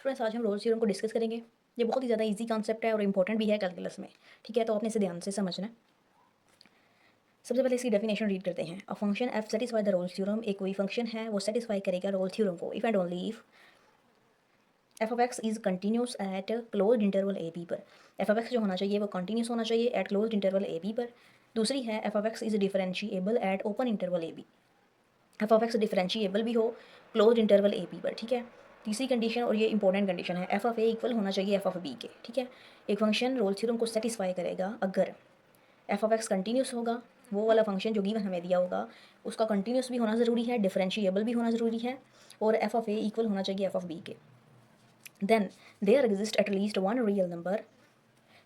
Students आज हम roles theorem को डिस्कस करेंगे। ये बहुत ही ज़्यादा इजी कॉन्सेप्ट है और इंपॉर्टेंट भी है कैलकुलस में। ठीक है, तो आपने इसे ध्यान से समझना है। सबसे पहले इसकी डेफिनेशन रीड करते हैं। A function f satisfy the Rolle's theorem. एक कोई फंक्शन है वो सेटिस्फाई करेगा रोल्स थ्योरम को if and only if f of x is continuous at close interval A B पर। एफ ऑफ एक्स जो होना चाहिए वो कंटिन्यूस होना चाहिए at close interval A B पर। दूसरी है f of x is differentiable at open interval A b. F of x differentiable भी हो क्लोज इंटरवल ए बी पर। ठीक है, तीसरी कंडीशन और ये इंपॉर्टेंट कंडीशन है, एफ ऑफ ए इक्वल होना चाहिए एफ ऑफ बी के। ठीक है, एक फंक्शन रोल्स थ्योरम को सेटिस्फाई करेगा अगर एफ ऑफ एक्स कंटिन्यूस होगा, वो वाला फंक्शन जो गिवन हमें दिया होगा उसका कंटिन्यूस भी होना ज़रूरी है, डिफरेंशिएबल भी होना ज़रूरी है, और एफ ऑफ ए इक्वल होना चाहिए एफ ऑफ बी के। Then there exist at least one real number.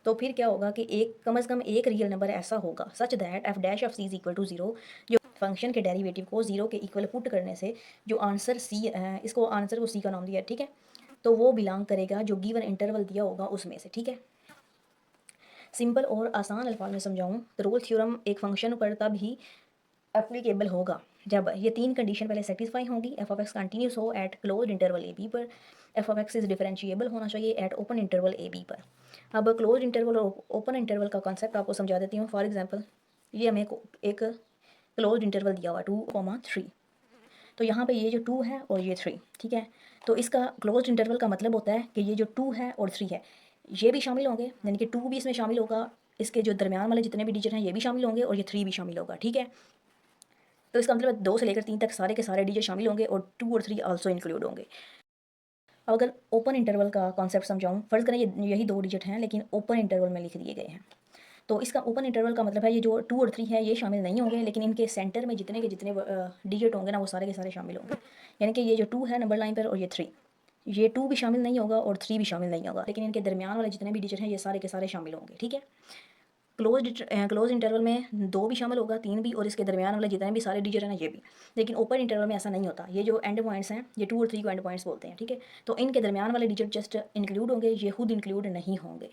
तो फिर क्या होगा कि एक कम से कम एक रियल नंबर ऐसा होगा such that f dash of c is equal to zero. जो फंक्शन के डेरिवेटिव को जीरो के इक्वल पुट करने से जो आंसर सी, इसको आंसर को सी का नाम दिया है। ठीक है, तो वो बिलोंग करेगा जो गिवन इंटरवल दिया होगा उसमें से। ठीक है, सिंपल और आसान अल्फाज में समझाऊं तो रोल्स थ्योरम एक फंक्शन पर तब ही एप्लीकेबल होगा जब ये तीन कंडीशन पहले सेटिस्फाई होंगी। एफ ऑफ एक्स कंटिन्यूस हो at close interval A B पर। F of x is differentiable होना चाहिए at open interval A B पर। अब क्लोज इंटरवल और ओपन इंटरवल का कॉन्सेप्ट आपको समझा देती हूँ। फॉर एग्जांपल ये हमें एक क्लोज इंटरवल दिया हुआ 2,3। तो यहाँ पे ये जो 2 है और ये 3, ठीक है, तो इसका क्लोज इंटरवल का मतलब होता है कि ये जो 2 है और 3 है ये भी शामिल होंगे, यानी कि 2 भी इसमें शामिल होगा, इसके जो दरमियान वाले जितने भी डिजिट हैं ये भी शामिल होंगे और ये 3 भी शामिल होगा। ठीक है, तो इसका मतलब 2 से लेकर 3 तक सारे के सारे डिजिट शामिल होंगे और 2 और 3 आल्सो इंक्लूड होंगे। अब अगर ओपन इंटरवल का कॉन्सेप्ट समझाऊं, फर्ज करें ये यही 2 डिजिट हैं लेकिन ओपन इंटरवल में लिख दिए गए हैं। तो इसका ओपन इंटरवल का मतलब है ये जो 2 और 3 है ये शामिल नहीं होंगे, लेकिन इनके सेंटर में जितने के जितने डिजिट होंगे ना वो सारे के सारे शामिल होंगे। यानी कि ये जो 2 है नंबर लाइन पर और ये 3, ये 2 भी शामिल नहीं होगा और 3 भी शामिल नहीं होगा, लेकिन इनके दरमियान वाले जितने भी डिजिट हैं ये सारे के सारे शामिल होंगे। ठीक है, क्लोज इंटरवल में 2 भी शामिल होगा, 3 भी, और इसके दरमियान वाले जितने भी सारे डिजिट हैं ना ये भी। लेकिन ओपन इंटरवल में ऐसा नहीं होता, ये जो एंड पॉइंट्स हैं ये 2 और 3 को एंड पॉइंट्स बोलते हैं। ठीक है, तो इनके दरमियान वाले डिजिट जस्ट इंक्लूड होंगे, ये खुद इंक्लूड नहीं होंगे।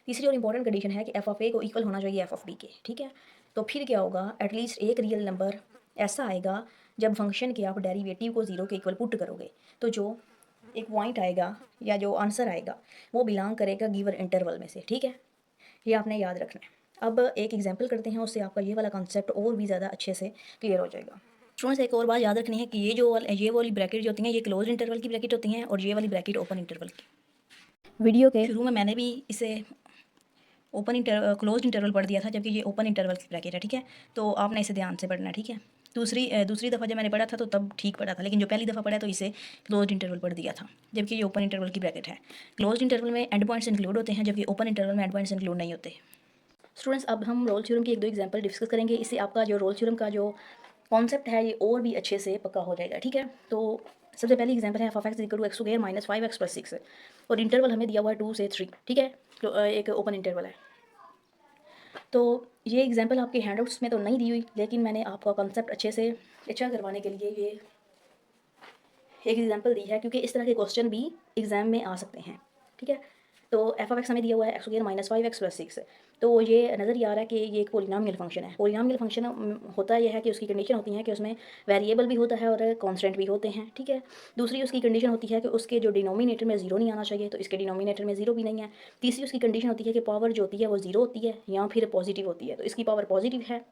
तीसरी और इंपॉर्टेंट कंडीशन है कि एफ ऑफ ए को इक्वल होना चाहिए एफ ऑफ बी के। ठीक है, तो फिर क्या होगा, एटलीस्ट एक रियल नंबर ऐसा आएगा जब फंक्शन के आप डेरिवेटिव को जीरो के इक्वल पुट करोगे तो जो एक पॉइंट आएगा या जो आंसर आएगा वो बिलोंग करेगा गिवन इंटरवल में से। ठीक है, ये आपने याद रखना है। अब एक एग्जाम्पल करते हैं, उससे आपका ये वाला कॉन्सेप्ट और भी ज़्यादा अच्छे से क्लियर हो जाएगा। स्टूडेंट्स एक और बात याद रखनी है कि ये वाली ब्रैकेट जो होती हैं ये क्लोज इंटरवल की ब्रैकेट होती हैं और ये वाली ब्रैकेट ओपन इंटरवल की। वीडियो के शुरू में मैंने भी इसे क्लोज इंटरवल पढ़ दिया था, जबकि ये ओपन इंटरवल की ब्रैकेट है। ठीक है, तो आपने इसे ध्यान से पढ़ना है। ठीक है, दूसरी दफ़ा जब मैंने पढ़ा था तो तब ठीक पढ़ा था, लेकिन जो पहली दफ़ा पढ़ा तो इसे क्लोज इंटरवल पढ़ दिया था, जबकि ये ओपन इंटरवल की ब्रैकेट है। क्लोज इंटरवल में एंड पॉइंट्स इंक्लूड होते हैं, जबकि ओपन इंटरवल में एंड पॉइंट्स इंक्लूड नहीं होते। स्टूडेंट्स अब हम रोल थ्योरम की एक दो एग्जांपल डिस्कस करेंगे, इससे आपका जो रोल थ्योरम का जो कॉन्सेप्ट है ये और भी अच्छे से पक्का हो जाएगा। ठीक है, तो सबसे पहली एग्जांपल है f of x equal to x square minus 5x plus 6, और इंटरवल हमें दिया हुआ है 2 से 3। ठीक है, तो एक ओपन इंटरवल है। तो ये एग्जांपल आपके हैंडआउट्स में तो नहीं दी हुई, लेकिन मैंने आपका कॉन्सेप्ट अच्छे से अच्छा करवाने के लिए ये एक एग्जांपल दी है, क्योंकि इस तरह के क्वेश्चन भी एग्जाम में आ सकते हैं। ठीक है, तो एफ ऑफ एक्स हमें दिया हुआ है x square minus 5x plus 6, तो ये नज़र ही आ रहा है कि ये एक पोलिनोमियल फंक्शन है। पोलिनोमियल फंक्शन होता यह है कि उसकी कंडीशन होती है कि उसमें वेरिएबल भी होता है और कांस्टेंट भी होते हैं। ठीक है, दूसरी उसकी कंडीशन होती है कि उसके जो डिनोमिनेटर में जीरो नहीं आना चाहिए, तो इसके डिनोमिनेटर में जीरो भी नहीं है। तीसरी उसकी कंडीशन होती है कि पावर जो होती है वो जीरो होती है या फिर पॉजिटिव होती है, तो इसकी पावर पॉजिटिव है,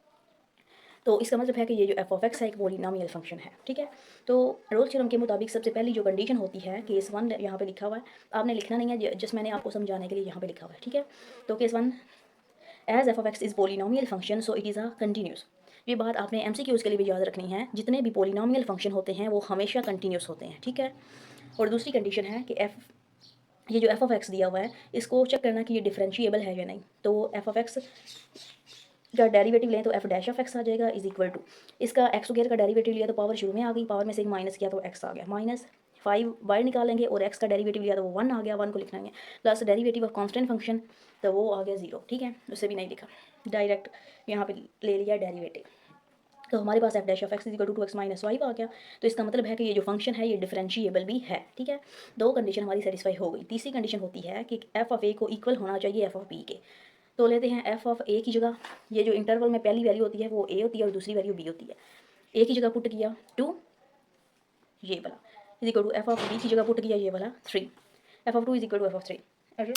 तो इसका मतलब है कि ये जो एफ ऑफ एक्स है एक पोलिनोमियल फंक्शन है। ठीक है, तो रोल्स थ्योरम के मुताबिक सबसे पहली जो कंडीशन होती है, केस 1 यहाँ पे लिखा हुआ है, आपने लिखना नहीं है, जस्ट मैंने आपको समझाने के लिए यहाँ पे लिखा हुआ है। ठीक है, तो case 1, as f of x is polynomial function so it is a continuous. ये बात आपने एमसीक्यूज़ के लिए भी याद रखनी है, जितने भी पोलिनोमियल फंक्शन होते हैं वो हमेशा कंटिन्यूस होते हैं। ठीक है, और दूसरी कंडीशन है कि ये जो एफ ऑफ एक्स दिया हुआ है इसको चेक करना कि ये डिफरेंशिएबल है या नहीं। तो एफ ऑफ एक्स का डेरिवेटिव लें तो एफ डैश ऑफ एक्स आ जाएगा इज इक्वल टू, इसका एक्स वगैरह का डेरिवेटिव लिया तो पावर शुरू में आ गई, पावर में से माइनस किया तो एक्स आ गया, माइनस 5 बाहर निकालेंगे और एक्स का डेरिवेटिव लिया तो वो 1 आ गया, 1 को लिखना है, plus derivative of constant function तो वो आ गया 0। ठीक है, उससे भी नहीं लिखा, डायरेक्ट यहाँ पे ले लिया डेरिवेटिव, तो हमारे पास F dash of x is equal to 2x minus 5 आ गया। तो इसका मतलब है कि ये जो फंक्शन है ये डिफरेंशिएबल भी है। ठीक है, दो कंडीशन हमारी सेटिस्फाई हो गई। तीसरी कंडीशन होती है कि एफ ऑफ ए को इक्वल होना चाहिए एफ ऑफ बी के। तो लेते हैं एफ ऑफ ए की जगह, ये जो इंटरवल में पहली वैल्यू होती है वो ए होती है और दूसरी वैल्यू बी होती है। ए की जगह पुट किया 2, ये वाला, is equal to f of b की जगह पुट किया ये वाला 3, f of 2 is equal to f of 3।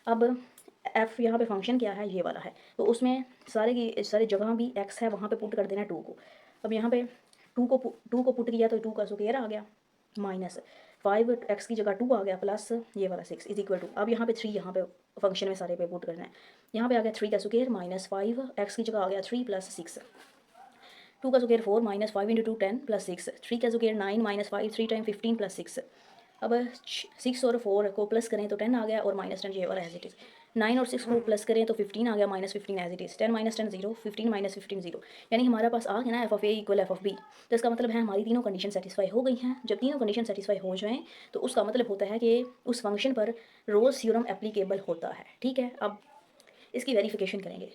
अब एफ यहाँ पे फंक्शन क्या है, ये वाला है, तो उसमें सारे जगह भी एक्स है वहाँ पे पुट कर देना 2 को। अब यहाँ पे 2 को पुट किया तो 2 का स्क्वायर आ गया माइनस 5 एक्स की जगह 2 आ गया प्लस ये वाला 6 इज इक्वल टू, अब यहाँ पे 3 यहाँ पे फंक्शन में सारे पे पुट करना है। यहाँ पे आ गया 3 का स्क्वायर माइनस 5 एक्स की जगह आ गया 3 प्लस 6, 2 का स्क्वायर 4 माइनस 5 इंटू 2 10 प्लस 6, 3 का स्क्वायर 9 माइनस 5 3 टाइम 15 प्लस 6। अब 6 और 4 को प्लस करें तो 10 आ गया और माइनस 10 ये वाला एज इट इज़। 9 और 6 को प्लस करें तो 15 आ गया minus 15 as it is. 10 minus 10 0, 15 minus 15 0, यानी हमारे पास आ गया ना f of a equal f of b. तो इसका मतलब है हमारी तीनों कंडीशन सेटिस्फाई हो गई हैं। जब तीनों कंडीशन सेटिस्फाई हो जाएँ तो उसका मतलब होता है कि उस फंक्शन पर रोल्स थ्योरम एप्लीकेबल होता है। ठीक है, अब इसकी वेरिफिकेशन करेंगे।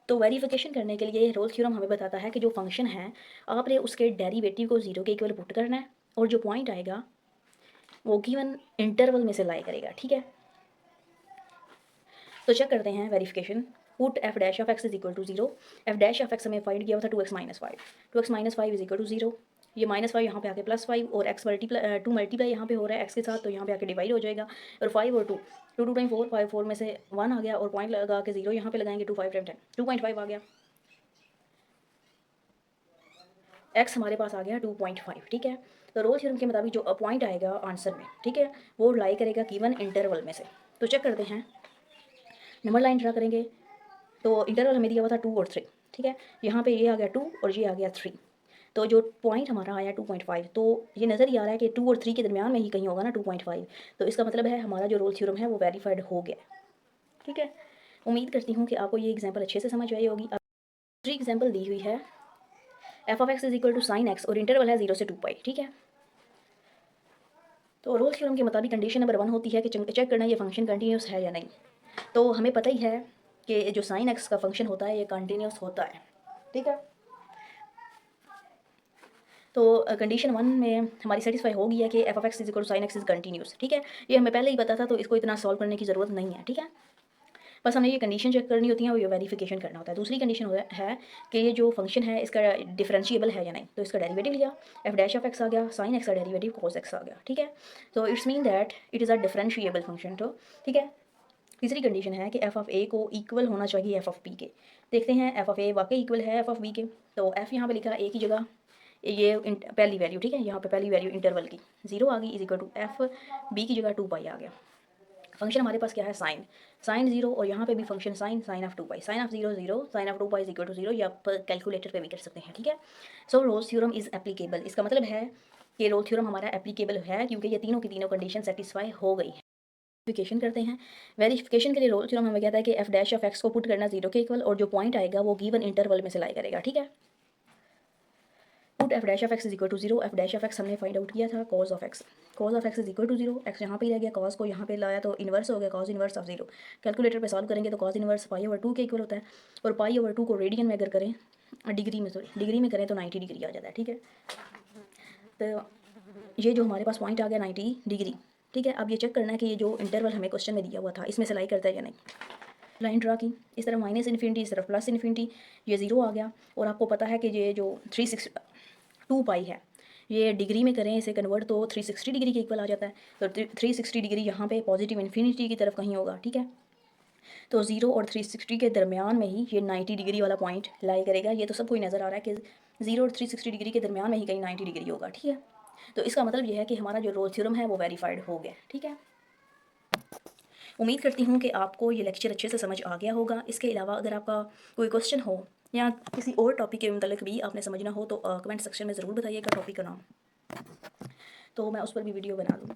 तो वेरिफिकेशन करने के लिए रोल्स थ्योरम हमें बताता है कि जो फंक्शन है आपने उसके डेरिवेटिव को 0 के इक्वल पुट करना है और जो पॉइंट आएगा वो गिवन इंटरवल में से लाई करेगा। ठीक है, तो चेक करते हैं verification. Put f dash of x is equal to 0, f dash of x हमें फाइंड किया हुआ था 2x minus 5, 2x minus 5 is equal to 0। ये -5 यहाँ पे आके +5 और x मल्टीप्लाई 2 मल्टीप्लाई यहाँ पे हो रहा है x के साथ, तो यहाँ पे आके डिवाइड हो जाएगा और 5 और 2 2 टाइम 4 5, 4 में से 1 आ गया और पॉइंट लगा के 0 यहाँ पे लगाएंगे 2 5 टाइम 10 2.5 आ गया, x हमारे पास आ गया 2.5। ठीक है, तो रोल्स थ्योरम के मुताबिक जो पॉइंट आएगा आंसर में, ठीक है, वो लाई करेगा गिवन इंटरवल में से। तो चेक करते हैं, नंबर लाइन ड्रा करेंगे तो इंटरवल हमें दिया हुआ था 2 और 3। ठीक है, यहाँ पे ये आ गया 2 और ये आ गया 3, तो जो पॉइंट हमारा आया 2.5, तो ये नज़र ही आ रहा है कि 2 और 3 के दरमियान में ही कहीं होगा ना 2.5, तो इसका मतलब है हमारा जो रोल्स थ्योरम है वो वेरीफाइड हो गया। ठीक है, उम्मीद करती हूँ कि आपको ये एग्जांपल अच्छे से समझ आई होगी। अब दूसरी एग्जांपल दी हुई है f of x is equal to sine x और इंटरवल है 0 से 2 पाई। ठीक है, तो रोल्स थ्योरम के मुताबिक कंडीशन नंबर 1 होती है कि चेक करना ये फंक्शन कंटिन्यूस है या नहीं। तो हमें पता ही है कि जो साइन एक्स का फंक्शन होता है ये कंटिन्यूस होता है। ठीक है, तो कंडीशन 1 में हमारी सेटिस्फाई हो गई है कि f of x is equal to sine x is continuous. ठीक है, ये हमें पहले ही पता था, तो इसको इतना सॉल्व करने की ज़रूरत नहीं है। ठीक है, बस हमें ये कंडीशन चेक करनी होती है और ये वेरिफिकेशन करना होता है। दूसरी कंडीशन है कि ये जो फंक्शन है इसका डिफरेंशिएबल है या नहीं, तो इसका डेरिवेटिव लिया, एफ डैश ऑफ एक्स आ गया, साइन एक्स का डेरिवेटिव कोस एक्स आ गया। ठीक है, तो it's mean that it is a differentiable function. तो ठीक है, तीसरी कंडीशन है कि एफ ऑफ ए को इक्वल होना चाहिए एफ ऑफ बी के। देखते हैं एफ ऑफ ए वाकई इक्वल है एफ ऑफ बी के, तो एफ यहाँ पे लिखा है ए की जगह ये पहली वैल्यू। ठीक है, यहाँ पे पहली वैल्यू इंटरवल की 0 आ गई is equal to f b की जगह 2 पाई आ गया। फंक्शन हमारे पास क्या है साइन 0 और यहाँ पे भी function sine of 2 pi, sine of 0 0, sine of 2 pi is equal to 0, या आप कैलकुलेटर पे भी कर सकते हैं। ठीक है, सो रोल्स थ्योरम इज एप्लीकेबल, इसका मतलब है कि रोल्स थ्योरम हमारा एप्लीकेबल है क्योंकि ये तीनों की तीनों कंडीशन सेटिस्फाई हो गई है। वेरिफिकेशन करते हैं। वेरिफिकेशन के लिए रोल्स थ्योरम हमें कहता है कि एफ डैश ऑफ एक्स को पुट करना 0 के इक्वल और जो पॉइंट आएगा वो गिवन इंटरवल में से लाई करेगा। ठीक है, put f dash of x is equal to 0, f dash of x हमने फाइंड आउट किया था cos of x is equal to 0, x यहाँ पे रह गया, कॉज को यहाँ पे लाया तो इन्वर्स हो गया कॉज इन्वर्स ऑफ 0। कैलकुलेटर पे सॉल्व करेंगे तो कॉज इन्वर्स पाई ओवर 2 के इक्वल होता है और पाई ओवर 2 को रेडियन में अगर करें डिग्री में करें तो 90 डिग्री आ जाता है। ठीक है, तो ये जो हमारे पास पॉइंट आ गया 90 डिग्री। ठीक है, अब ये चेक करना है कि ये जो इंटरवल हमें क्वेश्चन में दिया हुआ था इसमें से लाई करता है या नहीं। लाइन ड्रा की, इस तरफ माइनस इन्फिनिटी, इस तरफ प्लस इन्फिनिटी, ये 0 आ गया और आपको पता है कि ये जो 2 पाई है ये डिग्री में करें इसे कन्वर्ट तो 360 डिग्री के इक्वल आ जाता है, तो 360 डिग्री यहाँ पे पॉजिटिव इन्फिनिटी की तरफ कहीं होगा। ठीक है, तो 0 और 360 के दरमियान में ही ये 90 डिग्री वाला पॉइंट लाई करेगा। ये तो सबको ही नज़र आ रहा है कि 0 और 360 डिग्री के दरमियान में ही कहीं 90 डिग्री होगा। ठीक है, तो इसका मतलब ये है कि हमारा जो रोल्स थ्योरम है वो वेरीफाइड हो गया। ठीक है, उम्मीद करती हूँ कि आपको ये लेक्चर अच्छे से समझ आ गया होगा। इसके अलावा अगर आपका कोई क्वेश्चन हो या किसी और टॉपिक के मतलब भी आपने समझना हो तो कमेंट सेक्शन में ज़रूर बताइएगा टॉपिक का नाम, तो मैं उस पर भी वीडियो बना दूँगी।